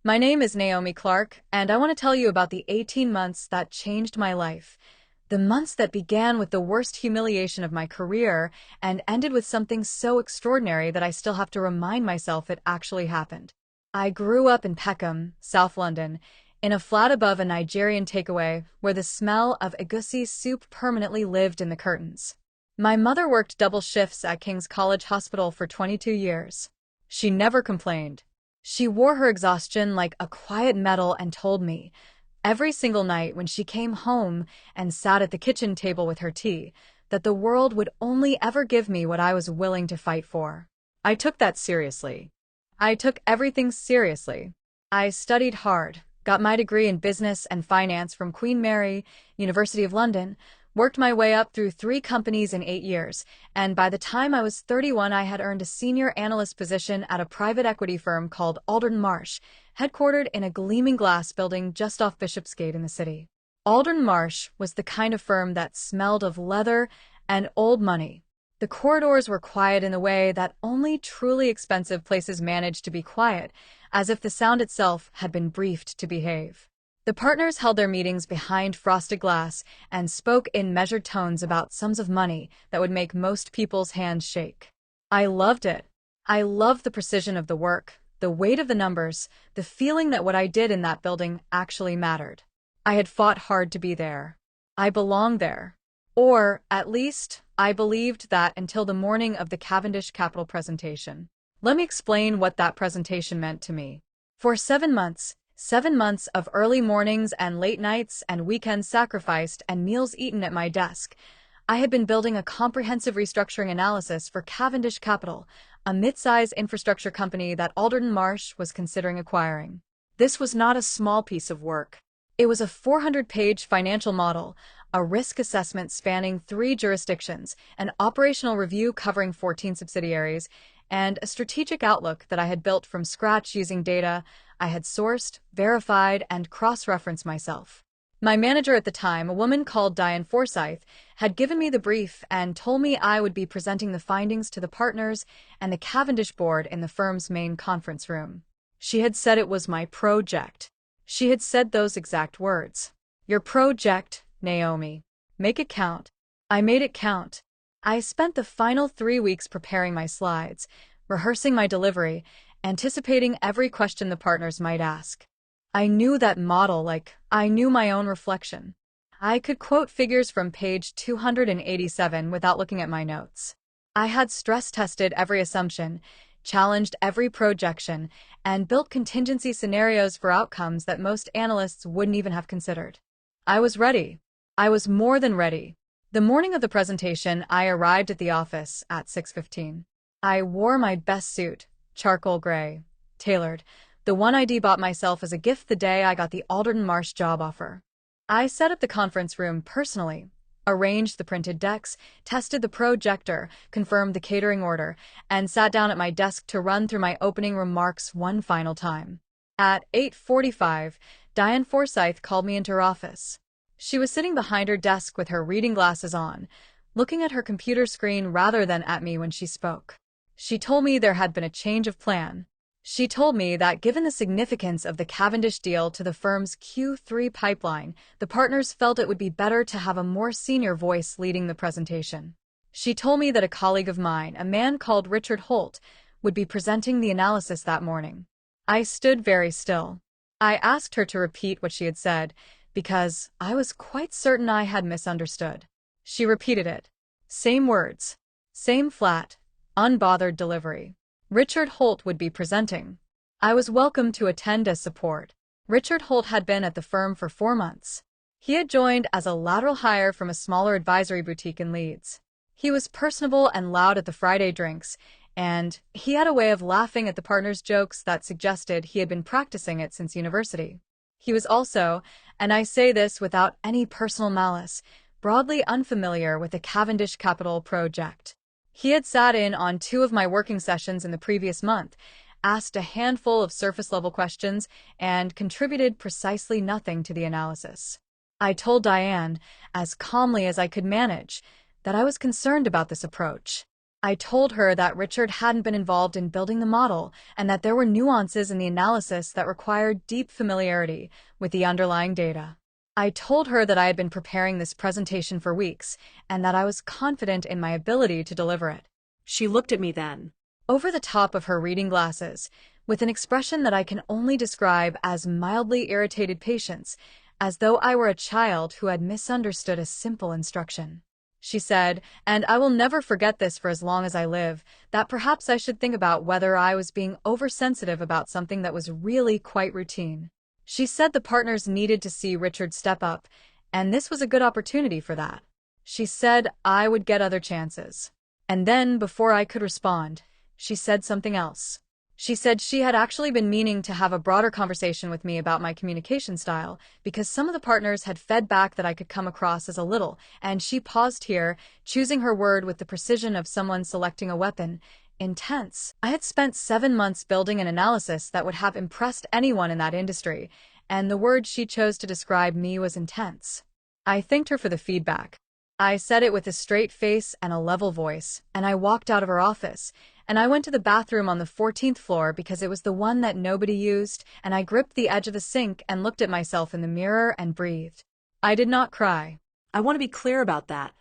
My name is Naomi Clarke, and I want to tell you about the 18 months that changed my life. The months that began with the worst humiliation of my career and ended with something so extraordinary that I still have to remind myself it actually happened. I grew up in Peckham, South London, in a flat above a Nigerian takeaway where the smell of egusi soup permanently lived in the curtains. My mother worked double shifts at King's College Hospital for 22 years. She never complained. She wore her exhaustion like a quiet medal and told me, every single night when she came home and sat at the kitchen table with her tea, that the world would only ever give me what I was willing to fight for. I took that seriously. I took everything seriously. I studied hard, got my degree in business and finance from Queen Mary, University of London, worked my way up through 3 companies in 8 years, and by the time I was 31 I had earned a senior analyst position at a private equity firm called Alderton Marsh, headquartered in a gleaming glass building just off Bishopsgate in the city. Alderton Marsh was the kind of firm that smelled of leather and old money. The corridors were quiet in the way that only truly expensive places manage to be quiet, as if the sound itself had been briefed to behave. The partners held their meetings behind frosted glass and spoke in measured tones about sums of money that would make most people's hands shake. I loved it. I loved the precision of the work, the weight of the numbers, the feeling that what I did in that building actually mattered. I had fought hard to be there. I belonged there. Or, at least, I believed that until the morning of the Cavendish Capital presentation. Let me explain what that presentation meant to me. For 7 months of early mornings and late nights and weekends sacrificed and meals eaten at my desk, I had been building a comprehensive restructuring analysis for Cavendish Capital, a mid-size infrastructure company that Alderton Marsh was considering acquiring. This was not a small piece of work. It was a 400-page financial model, a risk assessment spanning 3 jurisdictions, an operational review covering 14 subsidiaries, and a strategic outlook that I had built from scratch using data I had sourced, verified, and cross-referenced myself. My manager at the time, a woman called Diane Forsyth, had given me the brief and told me I would be presenting the findings to the partners and the Cavendish board in the firm's main conference room. She had said it was my project. She had said those exact words. Your project, Naomi. Make it count. I made it count. I spent the final 3 weeks preparing my slides, rehearsing my delivery, anticipating every question the partners might ask. I knew that model like I knew my own reflection. I could quote figures from page 287 without looking at my notes. I had stress-tested every assumption, challenged every projection, and built contingency scenarios for outcomes that most analysts wouldn't even have considered. I was ready. I was more than ready. The morning of the presentation, I arrived at the office at 6:15. I wore my best suit, charcoal gray, tailored, the one I'd bought myself as a gift the day I got the Alderton Marsh job offer. I set up the conference room personally, arranged the printed decks, tested the projector, confirmed the catering order, and sat down at my desk to run through my opening remarks one final time. At 8:45, Diane Forsyth called me into her office. She was sitting behind her desk with her reading glasses on, looking at her computer screen rather than at me when she spoke. She told me there had been a change of plan. She told me that given the significance of the Cavendish deal to the firm's Q3 pipeline, the partners felt it would be better to have a more senior voice leading the presentation. She told me that a colleague of mine, a man called Richard Holt, would be presenting the analysis that morning. I stood very still. I asked her to repeat what she had said, because I was quite certain I had misunderstood. She repeated it. Same words. Same flat, unbothered delivery. Richard Holt would be presenting. I was welcome to attend as support. Richard Holt had been at the firm for 4 months. He had joined as a lateral hire from a smaller advisory boutique in Leeds. He was personable and loud at the Friday drinks, and he had a way of laughing at the partners' jokes that suggested he had been practicing it since university. He was also, and I say this without any personal malice, broadly unfamiliar with the Cavendish Capital project. He had sat in on 2 of my working sessions in the previous month, asked a handful of surface-level questions, and contributed precisely nothing to the analysis. I told Diane, as calmly as I could manage, that I was concerned about this approach. I told her that Richard hadn't been involved in building the model and that there were nuances in the analysis that required deep familiarity with the underlying data. I told her that I had been preparing this presentation for weeks and that I was confident in my ability to deliver it. She looked at me then, Over the top of her reading glasses, with an expression that I can only describe as mildly irritated patience, as though I were a child who had misunderstood a simple instruction. She said, and I will never forget this for as long as I live, that perhaps I should think about whether I was being oversensitive about something that was really quite routine. She said the partners needed to see Richard step up, and this was a good opportunity for that. She said I would get other chances. And then, before I could respond, she said something else. She said she had actually been meaning to have a broader conversation with me about my communication style because some of the partners had fed back that I could come across as a little, and she paused here, choosing her word with the precision of someone selecting a weapon, intense. I had spent 7 months building an analysis that would have impressed anyone in that industry, and the word she chose to describe me was intense. I thanked her for the feedback. I said it with a straight face and a level voice, and I walked out of her office, and I went to the bathroom on the 14th floor because it was the one that nobody used, and I gripped the edge of the sink and looked at myself in the mirror and breathed. I did not cry. I want to be clear about that.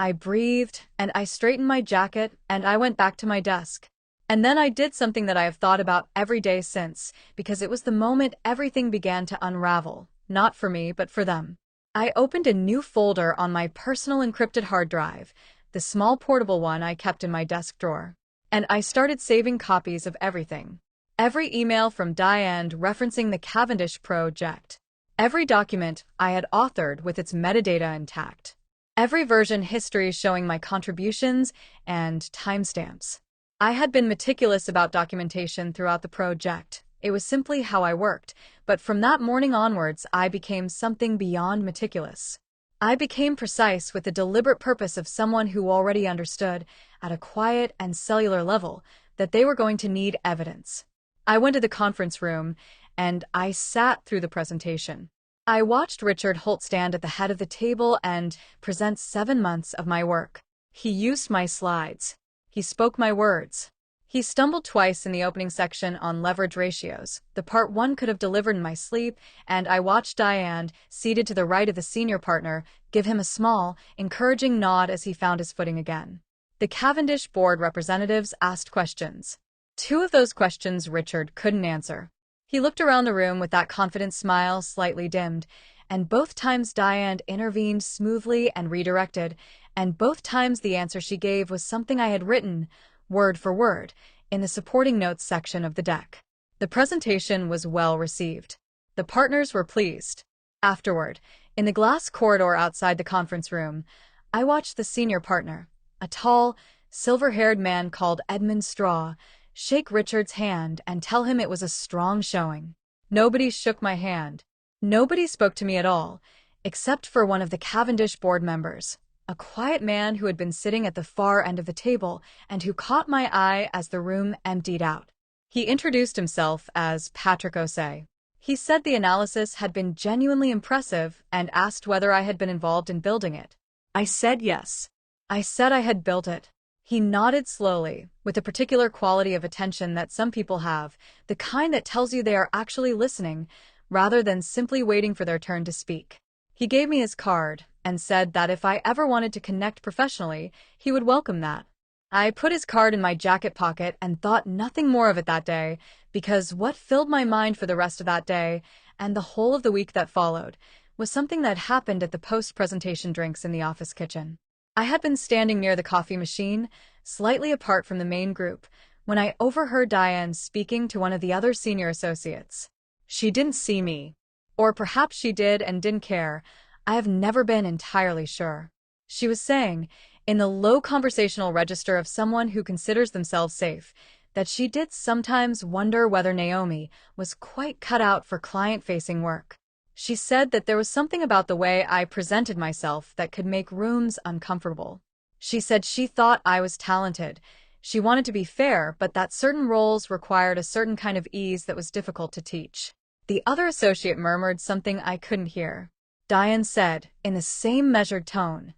I breathed, and I straightened my jacket, and I went back to my desk. And then I did something that I have thought about every day since, because it was the moment everything began to unravel, not for me, but for them. I opened a new folder on my personal encrypted hard drive, the small portable one I kept in my desk drawer. And I started saving copies of everything. Every email from Diane referencing the Cavendish project. Every document I had authored with its metadata intact. Every version history showing my contributions and timestamps. I had been meticulous about documentation throughout the project. It was simply how I worked, but from that morning onwards I became something beyond meticulous. I became precise with the deliberate purpose of someone who already understood, at a quiet and cellular level, that they were going to need evidence. I went to the conference room, and I sat through the presentation. I watched Richard Holt stand at the head of the table and present 7 months of my work. He used my slides. He spoke my words. He stumbled twice in the opening section on leverage ratios, the part one could have delivered in my sleep, and I watched Diane, seated to the right of the senior partner, give him a small, encouraging nod as he found his footing again. The Cavendish board representatives asked questions. 2 of those questions Richard couldn't answer. He looked around the room with that confident smile slightly dimmed, and both times Diane intervened smoothly and redirected, and both times the answer she gave was something I had written, word for word, in the supporting notes section of the deck. The presentation was well received. The partners were pleased. Afterward, in the glass corridor outside the conference room, I watched the senior partner, a tall, silver-haired man called Edmund Straw, shake Richard's hand and tell him it was a strong showing. Nobody shook my hand. Nobody spoke to me at all, except for one of the Cavendish board members, a quiet man who had been sitting at the far end of the table and who caught my eye as the room emptied out. He introduced himself as Patrick Osei. He said the analysis had been genuinely impressive and asked whether I had been involved in building it. I said yes. I said I had built it. He nodded slowly, with a particular quality of attention that some people have, the kind that tells you they are actually listening, rather than simply waiting for their turn to speak. He gave me his card and said that if I ever wanted to connect professionally, he would welcome that. I put his card in my jacket pocket and thought nothing more of it that day, because what filled my mind for the rest of that day, and the whole of the week that followed, was something that happened at the post-presentation drinks in the office kitchen. I had been standing near the coffee machine, slightly apart from the main group, when I overheard Diane speaking to one of the other senior associates. She didn't see me. Or perhaps she did and didn't care. I have never been entirely sure. She was saying, in the low conversational register of someone who considers themselves safe, that she did sometimes wonder whether Naomi was quite cut out for client-facing work. She said that there was something about the way I presented myself that could make rooms uncomfortable. She said she thought I was talented. She wanted to be fair, but that certain roles required a certain kind of ease that was difficult to teach. The other associate murmured something I couldn't hear. Diane said, in the same measured tone,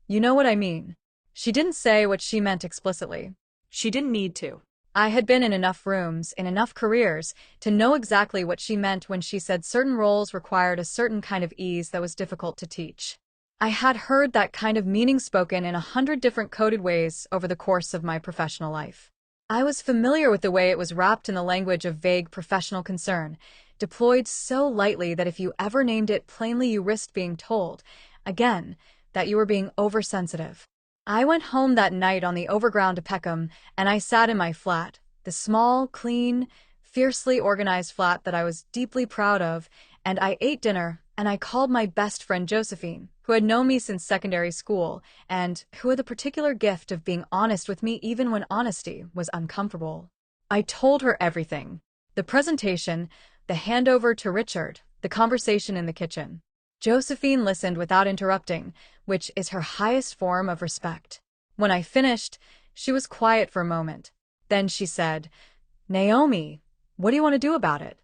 "You know what I mean." She didn't say what she meant explicitly. She didn't need to. I had been in enough rooms, in enough careers, to know exactly what she meant when she said certain roles required a certain kind of ease that was difficult to teach. I had heard that kind of meaning spoken in 100 different coded ways over the course of my professional life. I was familiar with the way it was wrapped in the language of vague professional concern, deployed so lightly that if you ever named it plainly you risked being told, again, that you were being oversensitive. I went home that night on the overground to Peckham, and I sat in my flat, the small, clean, fiercely organized flat that I was deeply proud of, and I ate dinner, and I called my best friend Josephine, who had known me since secondary school, and who had the particular gift of being honest with me even when honesty was uncomfortable. I told her everything. The presentation, the handover to Richard, the conversation in the kitchen. Josephine listened without interrupting, which is her highest form of respect. When I finished, she was quiet for a moment. Then she said, "Naomi, what do you want to do about it?"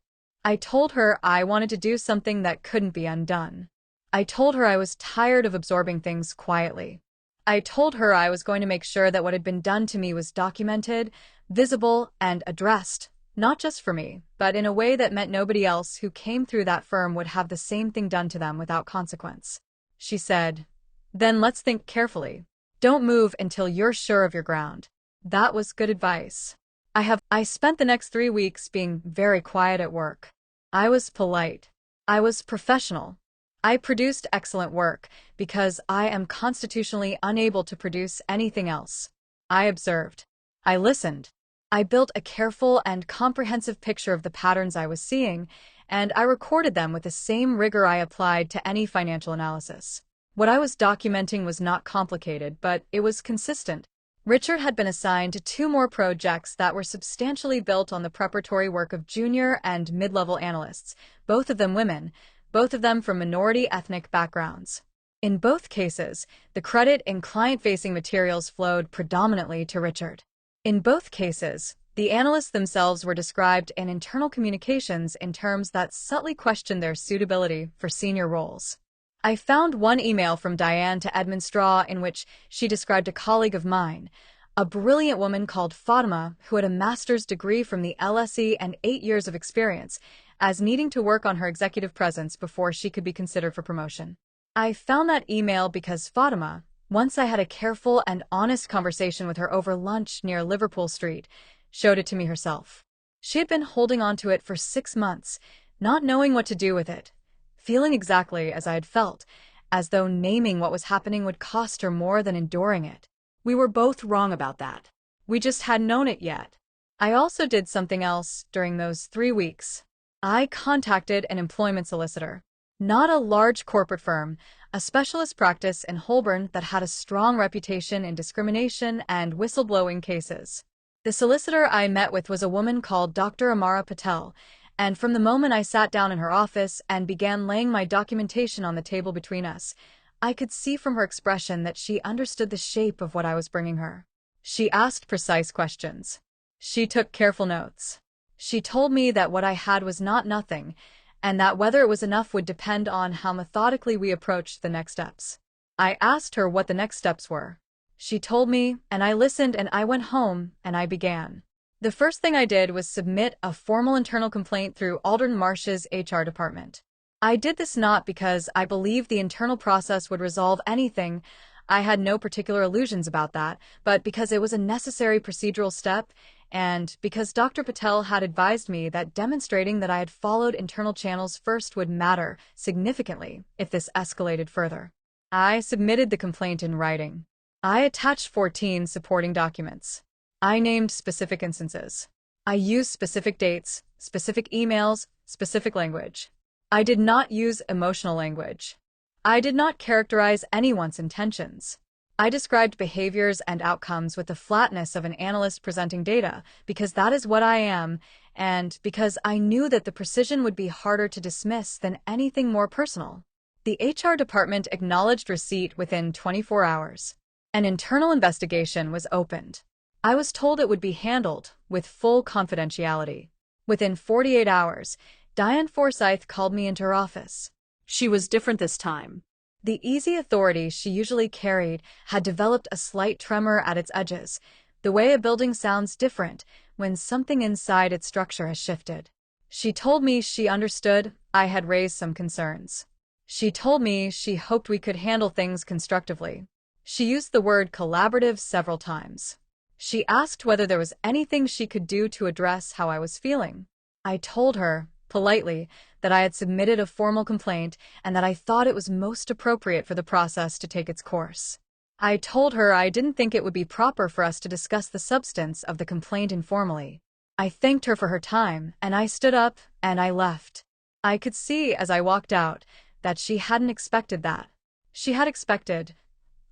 I told her I wanted to do something that couldn't be undone. I told her I was tired of absorbing things quietly. I told her I was going to make sure that what had been done to me was documented, visible, and addressed, not just for me, but in a way that meant nobody else who came through that firm would have the same thing done to them without consequence. She said, "Then let's think carefully. Don't move until you're sure of your ground." That was good advice. I spent the next 3 weeks being very quiet at work. I was polite. I was professional. I produced excellent work because I am constitutionally unable to produce anything else. I observed. I listened. I built a careful and comprehensive picture of the patterns I was seeing, and I recorded them with the same rigor I applied to any financial analysis. What I was documenting was not complicated, but it was consistent. Richard had been assigned to 2 more projects that were substantially built on the preparatory work of junior and mid-level analysts, both of them women, both of them from minority ethnic backgrounds. In both cases, the credit in client-facing materials flowed predominantly to Richard. In both cases, the analysts themselves were described in internal communications in terms that subtly questioned their suitability for senior roles. I found one email from Diane to Edmund Straw in which she described a colleague of mine, a brilliant woman called Fatima who had a master's degree from the LSE and 8 years of experience, as needing to work on her executive presence before she could be considered for promotion. I found that email because Fatima, once I had a careful and honest conversation with her over lunch near Liverpool Street, showed it to me herself. She had been holding on to it for 6 months, not knowing what to do with it, feeling exactly as I had felt, as though naming what was happening would cost her more than enduring it. We were both wrong about that. We just hadn't known it yet. I also did something else during those 3 weeks. I contacted an employment solicitor. Not a large corporate firm, a specialist practice in Holborn that had a strong reputation in discrimination and whistleblowing cases. The solicitor I met with was a woman called Dr. Amara Patel, and from the moment I sat down in her office and began laying my documentation on the table between us, I could see from her expression that she understood the shape of what I was bringing her. She asked precise questions. She took careful notes. She told me that what I had was not nothing, and that whether it was enough would depend on how methodically we approached the next steps. I asked her what the next steps were. She told me, and I listened, and I went home, and I began. The first thing I did was submit a formal internal complaint through Alderton Marsh's HR department. I did this not because I believed the internal process would resolve anything, I had no particular illusions about that, but because it was a necessary procedural step, and because Dr. Patel had advised me that demonstrating that I had followed internal channels first would matter significantly if this escalated further. I submitted the complaint in writing. I attached 14 supporting documents. I named specific instances. I used specific dates, specific emails, specific language. I did not use emotional language. I did not characterize anyone's intentions. I described behaviors and outcomes with the flatness of an analyst presenting data, because that is what I am, and because I knew that the precision would be harder to dismiss than anything more personal. The HR department acknowledged receipt within 24 hours. An internal investigation was opened. I was told it would be handled with full confidentiality. Within 48 hours, Diane Forsyth called me into her office. She was different this time. The easy authority she usually carried had developed a slight tremor at its edges, the way a building sounds different when something inside its structure has shifted. She told me she understood I had raised some concerns. She told me she hoped we could handle things constructively. She used the word collaborative several times. She asked whether there was anything she could do to address how I was feeling. I told her, politely, that I had submitted a formal complaint and that I thought it was most appropriate for the process to take its course. I told her I didn't think it would be proper for us to discuss the substance of the complaint informally. I thanked her for her time, and I stood up and I left. I could see as I walked out that she hadn't expected that. She had expected,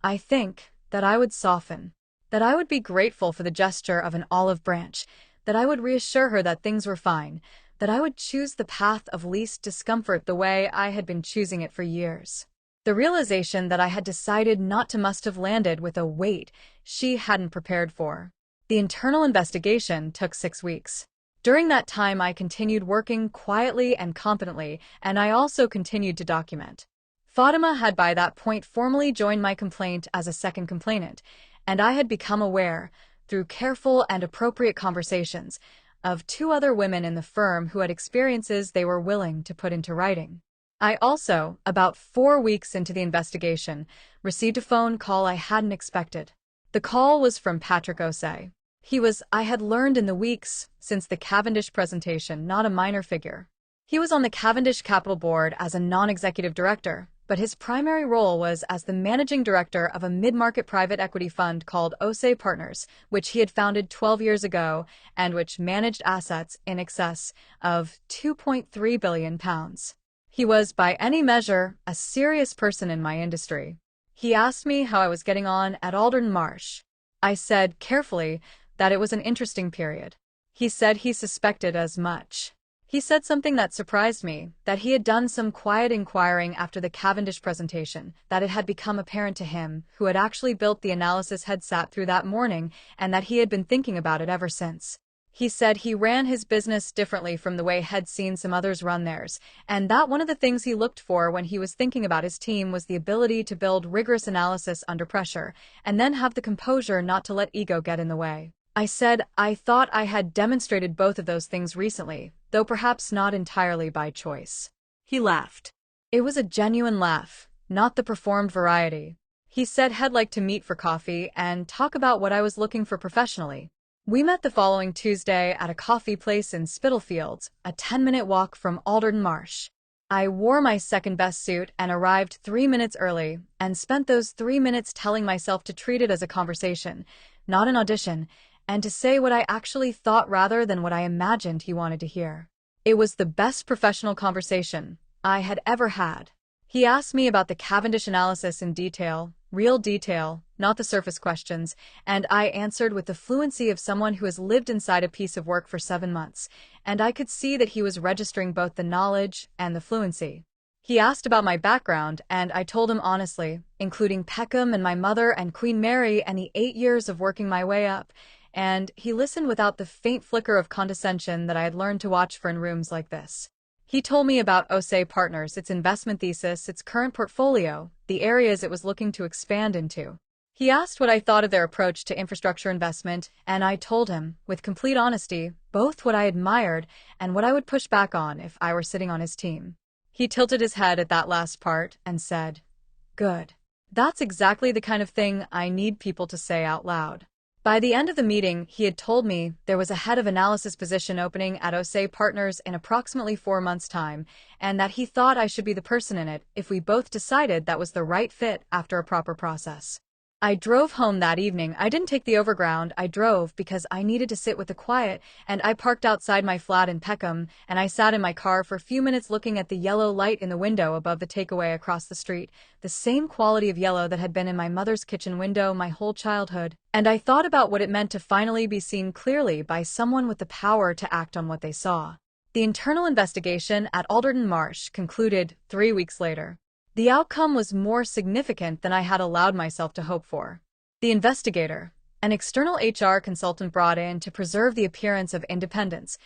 I think, that I would soften, that I would be grateful for the gesture of an olive branch, that I would reassure her that things were fine, that I would choose the path of least discomfort the way I had been choosing it for years. The realization that I had decided not to must have landed with a weight she hadn't prepared for. The internal investigation took 6 weeks. During that time, I continued working quietly and competently, and I also continued to document. Fatima had by that point formally joined my complaint as a second complainant, and I had become aware, through careful and appropriate conversations, of 2 other women in the firm who had experiences they were willing to put into writing. I also, about 4 weeks into the investigation, received a phone call I hadn't expected. The call was from Patrick Osei. He was, I had learned in the weeks since the Cavendish presentation, not a minor figure. He was on the Cavendish Capital Board as a non-executive director, but his primary role was as the managing director of a mid-market private equity fund called Osei Partners, which he had founded 12 years ago and which managed assets in excess of £2.3 billion. He was, by any measure, a serious person in my industry. He asked me how I was getting on at Alderton Marsh. I said, carefully, that it was an interesting period. He said he suspected as much. He said something that surprised me, that he had done some quiet inquiring after the Cavendish presentation, that it had become apparent to him, who had actually built the analysis had sat through that morning, and that he had been thinking about it ever since. He said he ran his business differently from the way he'd seen some others run theirs, and that one of the things he looked for when he was thinking about his team was the ability to build rigorous analysis under pressure, and then have the composure not to let ego get in the way. I said I thought I had demonstrated both of those things recently, though perhaps not entirely by choice. He laughed. It was a genuine laugh, not the performed variety. He said he'd like to meet for coffee and talk about what I was looking for professionally. We met the following Tuesday at a coffee place in Spitalfields, a 10-minute walk from Alderton Marsh. I wore my second-best suit and arrived 3 minutes early, and spent those 3 minutes telling myself to treat it as a conversation, not an audition, and to say what I actually thought rather than what I imagined he wanted to hear. It was the best professional conversation I had ever had. He asked me about the Cavendish analysis in detail, real detail, not the surface questions, and I answered with the fluency of someone who has lived inside a piece of work for 7 months, and I could see that he was registering both the knowledge and the fluency. He asked about my background, and I told him honestly, including Peckham and my mother and Queen Mary and the 8 years of working my way up, and he listened without the faint flicker of condescension that I had learned to watch for in rooms like this. He told me about Osei Partners, its investment thesis, its current portfolio, the areas it was looking to expand into. He asked what I thought of their approach to infrastructure investment, and I told him, with complete honesty, both what I admired and what I would push back on if I were sitting on his team. He tilted his head at that last part and said, "Good. That's exactly the kind of thing I need people to say out loud." By the end of the meeting, he had told me there was a head of analysis position opening at Osei Partners in approximately 4 months' time, and that he thought I should be the person in it if we both decided that was the right fit after a proper process. I drove home that evening. I didn't take the overground. I drove because I needed to sit with the quiet, and I parked outside my flat in Peckham, and I sat in my car for a few minutes looking at the yellow light in the window above the takeaway across the street, the same quality of yellow that had been in my mother's kitchen window my whole childhood, and I thought about what it meant to finally be seen clearly by someone with the power to act on what they saw. The internal investigation at Alderton Marsh concluded 3 weeks later. The outcome was more significant than I had allowed myself to hope for. The investigator, an external HR consultant brought in to preserve the appearance of independence,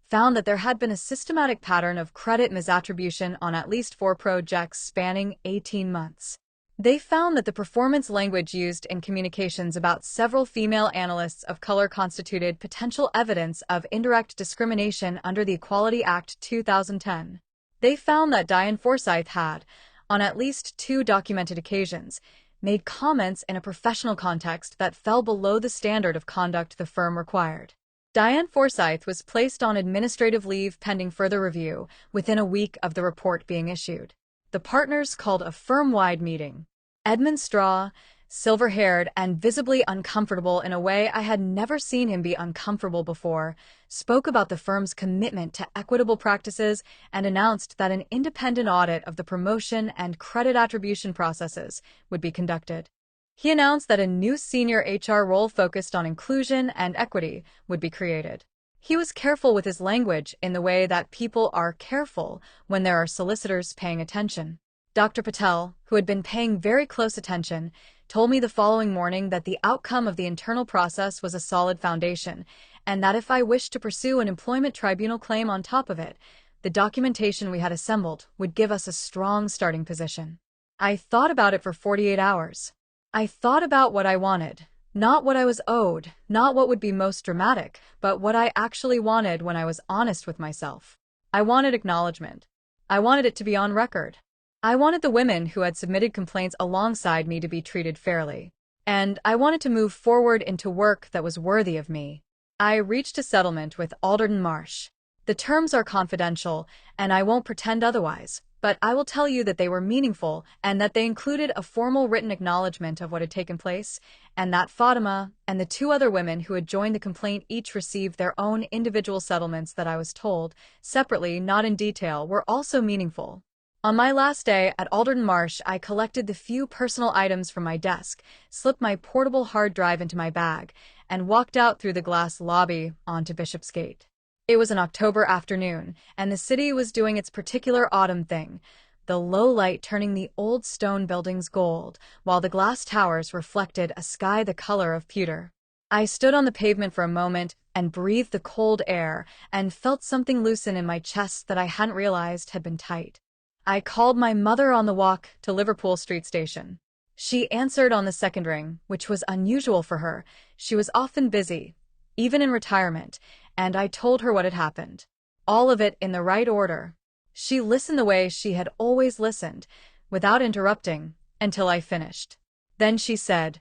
found that there had been a systematic pattern of credit misattribution on at least 4 projects spanning 18 months. They found that the performance language used in communications about several female analysts of color constituted potential evidence of indirect discrimination under the Equality Act 2010. They found that Diane Forsyth had, on at least two documented occasions, made comments in a professional context that fell below the standard of conduct the firm required. Diane Forsyth was placed on administrative leave pending further review within a week of the report being issued. The partners called a firm-wide meeting. Edmund Straw, silver-haired and visibly uncomfortable in a way I had never seen him be uncomfortable before, spoke about the firm's commitment to equitable practices and announced that an independent audit of the promotion and credit attribution processes would be conducted. He announced that a new senior HR role focused on inclusion and equity would be created. He was careful with his language in the way that people are careful when there are solicitors paying attention. Dr. Patel, who had been paying very close attention, told me the following morning that the outcome of the internal process was a solid foundation, and that if I wished to pursue an employment tribunal claim on top of it, the documentation we had assembled would give us a strong starting position. I thought about it for 48 hours. I thought about what I wanted. Not what I was owed, not what would be most dramatic, but what I actually wanted when I was honest with myself. I wanted acknowledgement. I wanted it to be on record. I wanted the women who had submitted complaints alongside me to be treated fairly. And I wanted to move forward into work that was worthy of me. I reached a settlement with Alderton Marsh. The terms are confidential, and I won't pretend otherwise, but I will tell you that they were meaningful and that they included a formal written acknowledgement of what had taken place, and that Fatima and the two other women who had joined the complaint each received their own individual settlements that I was told, separately, not in detail, were also meaningful. On my last day at Alderton Marsh, I collected the few personal items from my desk, slipped my portable hard drive into my bag, and walked out through the glass lobby onto Bishopsgate. It was an October afternoon, and the city was doing its particular autumn thing, the low light turning the old stone buildings gold, while the glass towers reflected a sky the color of pewter. I stood on the pavement for a moment and breathed the cold air and felt something loosen in my chest that I hadn't realized had been tight. I called my mother on the walk to Liverpool Street Station. She answered on the second ring, which was unusual for her. She was often busy, even in retirement, and I told her what had happened. All of it in the right order. She listened the way she had always listened, without interrupting, until I finished. Then she said,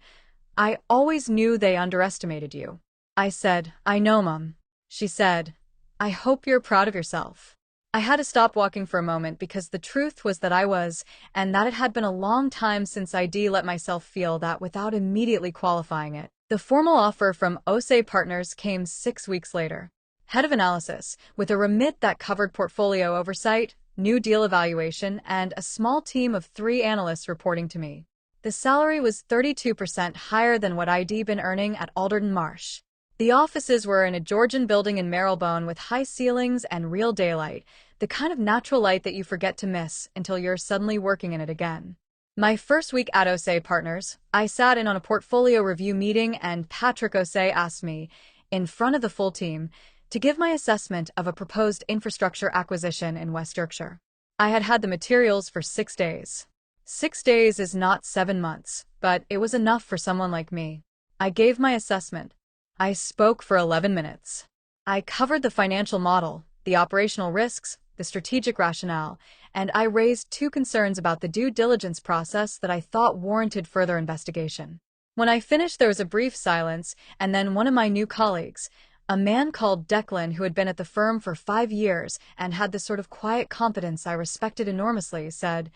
"I always knew they underestimated you." I said, "I know, Mum." She said, "I hope you're proud of yourself." I had to stop walking for a moment because the truth was that I was, and that it had been a long time since I'd let myself feel that without immediately qualifying it. The formal offer from OSE Partners came 6 weeks later. Head of analysis, with a remit that covered portfolio oversight, new deal evaluation, and a small team of 3 analysts reporting to me. The salary was 32% higher than what I'd been earning at Alderton Marsh. The offices were in a Georgian building in Marylebone with high ceilings and real daylight, the kind of natural light that you forget to miss until you're suddenly working in it again. My first week at OSE Partners, I sat in on a portfolio review meeting and Patrick OSE asked me, in front of the full team, to give my assessment of a proposed infrastructure acquisition in West Yorkshire. I had had the materials for 6 days. 6 days is not 7 months, but it was enough for someone like me. I gave my assessment. I spoke for 11 minutes. I covered the financial model, the operational risks, the strategic rationale, and I raised 2 concerns about the due diligence process that I thought warranted further investigation. When I finished, there was a brief silence, and then one of my new colleagues, a man called Declan who had been at the firm for 5 years and had the sort of quiet competence I respected enormously, said,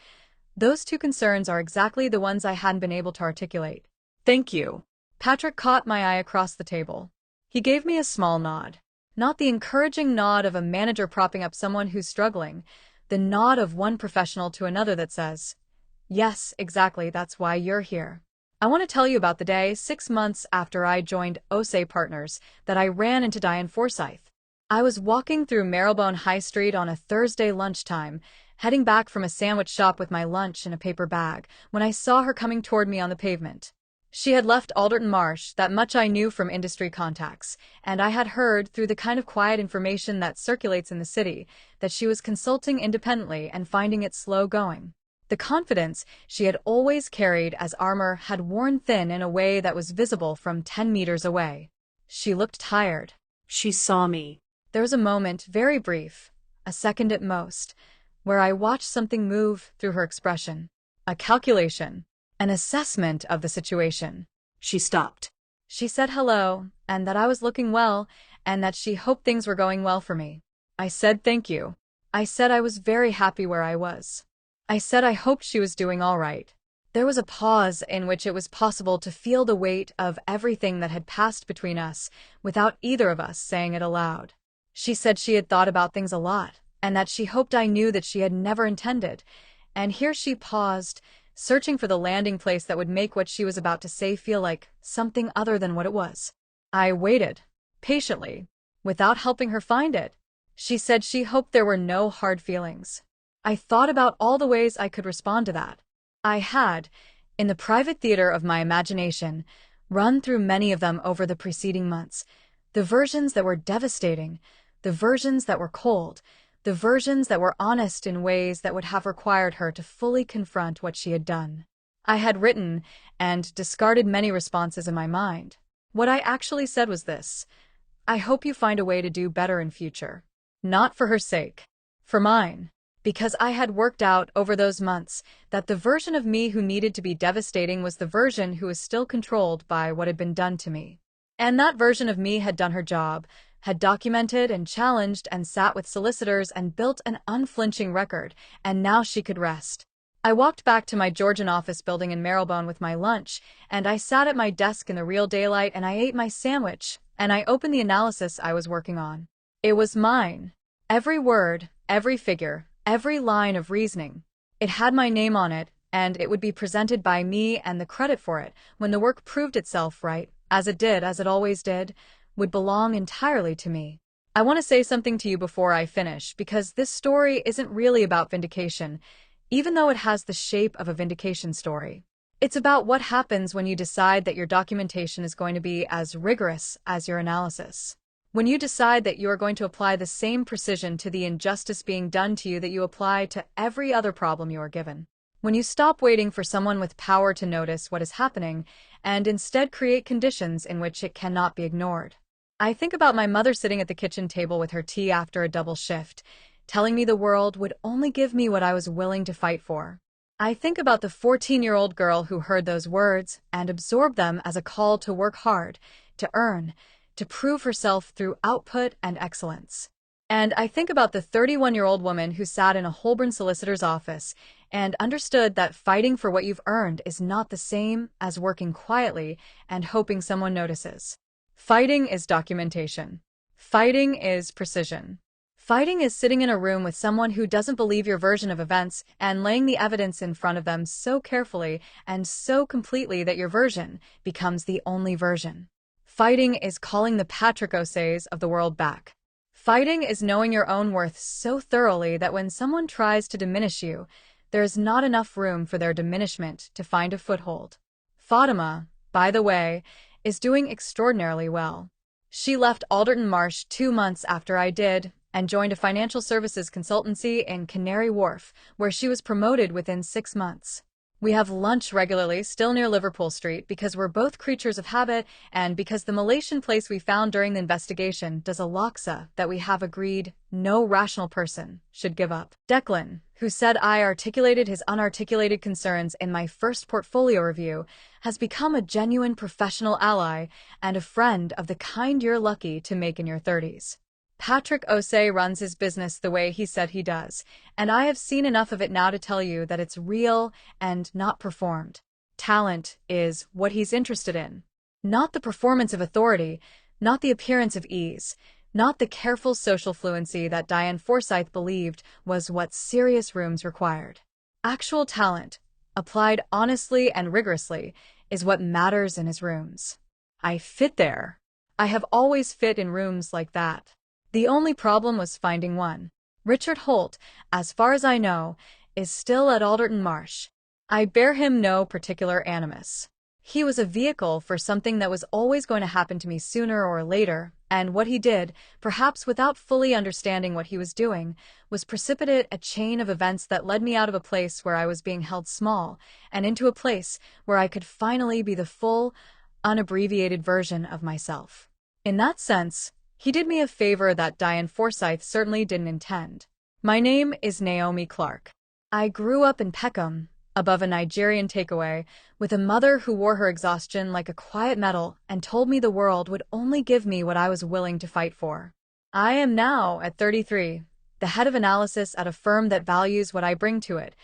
"Those 2 concerns are exactly the ones I hadn't been able to articulate." Thank you. Patrick caught my eye across the table. He gave me a small nod. Not the encouraging nod of a manager propping up someone who's struggling, the nod of one professional to another that says, "Yes, exactly, that's why you're here." I want to tell you about the day, 6 months after I joined OSE Partners, that I ran into Diane Forsyth. I was walking through Marylebone High Street on a Thursday lunchtime, heading back from a sandwich shop with my lunch in a paper bag, when I saw her coming toward me on the pavement. She had left Alderton Marsh, that much I knew from industry contacts, and I had heard, through the kind of quiet information that circulates in the city, that she was consulting independently and finding it slow going. The confidence she had always carried as armor had worn thin in a way that was visible from 10 meters away. She looked tired. She saw me. There was a moment, very brief, a second at most, where I watched something move through her expression. A calculation, an assessment of the situation. She stopped. She said hello, and that I was looking well, and that she hoped things were going well for me. I said thank you. I said I was very happy where I was. I said I hoped she was doing all right. There was a pause in which it was possible to feel the weight of everything that had passed between us without either of us saying it aloud. She said she had thought about things a lot, and that she hoped I knew that she had never intended. And here she paused, searching for the landing place that would make what she was about to say feel like something other than what it was. I waited, patiently, without helping her find it. She said she hoped there were no hard feelings. I thought about all the ways I could respond to that. I had, in the private theater of my imagination, run through many of them over the preceding months. The versions that were devastating, the versions that were cold, the versions that were honest in ways that would have required her to fully confront what she had done. I had written and discarded many responses in my mind. What I actually said was this: I hope you find a way to do better in future. Not for her sake. For mine. Because I had worked out over those months that the version of me who needed to be devastating was the version who was still controlled by what had been done to me. And that version of me had done her job, had documented and challenged and sat with solicitors and built an unflinching record, and now she could rest. I walked back to my Georgian office building in Marylebone with my lunch, and I sat at my desk in the real daylight and I ate my sandwich, and I opened the analysis I was working on. It was mine. Every word, every figure, every line of reasoning. It had my name on it, and it would be presented by me, and the credit for it, when the work proved itself right, as it always did, would belong entirely to me. I want to say something to you before I finish, because this story isn't really about vindication, even though it has the shape of a vindication story. It's about what happens when you decide that your documentation is going to be as rigorous as your analysis. When you decide that you are going to apply the same precision to the injustice being done to you that you apply to every other problem you are given. When you stop waiting for someone with power to notice what is happening and instead create conditions in which it cannot be ignored. I think about my mother sitting at the kitchen table with her tea after a double shift, telling me the world would only give me what I was willing to fight for. I think about the 14-year-old girl who heard those words and absorbed them as a call to work hard, to earn, to prove herself through output and excellence. And I think about the 31-year-old woman who sat in a Holborn solicitor's office and understood that fighting for what you've earned is not the same as working quietly and hoping someone notices. Fighting is documentation. Fighting is precision. Fighting is sitting in a room with someone who doesn't believe your version of events and laying the evidence in front of them so carefully and so completely that your version becomes the only version. Fighting is calling the Patrick O'Seas of the world back. Fighting is knowing your own worth so thoroughly that when someone tries to diminish you, there is not enough room for their diminishment to find a foothold. Fatima, by the way, is doing extraordinarily well. She left Alderton Marsh 2 months after I did and joined a financial services consultancy in Canary Wharf, where she was promoted within 6 months. We have lunch regularly, still near Liverpool Street, because we're both creatures of habit and because the Malaysian place we found during the investigation does a laksa that we have agreed no rational person should give up. Declan, who said I articulated his unarticulated concerns in my first portfolio review, has become a genuine professional ally and a friend of the kind you're lucky to make in your 30s. Patrick O'Seas runs his business the way he said he does, and I have seen enough of it now to tell you that it's real and not performed. Talent is what he's interested in. Not the performance of authority, not the appearance of ease, not the careful social fluency that Diane Forsyth believed was what serious rooms required. Actual talent, applied honestly and rigorously, is what matters in his rooms. I fit there. I have always fit in rooms like that. The only problem was finding one. Richard Holt, as far as I know, is still at Alderton Marsh. I bear him no particular animus. He was a vehicle for something that was always going to happen to me sooner or later, And what he did, perhaps without fully understanding what he was doing, was precipitate a chain of events that led me out of a place where I was being held small and into a place where I could finally be the full, unabbreviated version of myself. In that sense, he did me a favor that Diane Forsyth certainly didn't intend. My name is Naomi Clarke. I grew up in Peckham, above a Nigerian takeaway, with a mother who wore her exhaustion like a quiet medal and told me the world would only give me what I was willing to fight for. I am now, at 33, the head of analysis at a firm that values what I bring to it,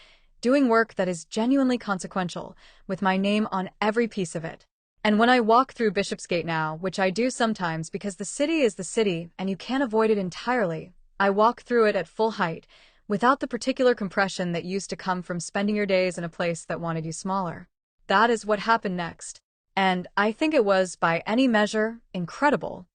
doing work that is genuinely consequential, with my name on every piece of it. And when I walk through Bishopsgate now, which I do sometimes because the city is the city and you can't avoid it entirely, I walk through it at full height, without the particular compression that used to come from spending your days in a place that wanted you smaller. That is what happened next. And I think it was, by any measure, incredible.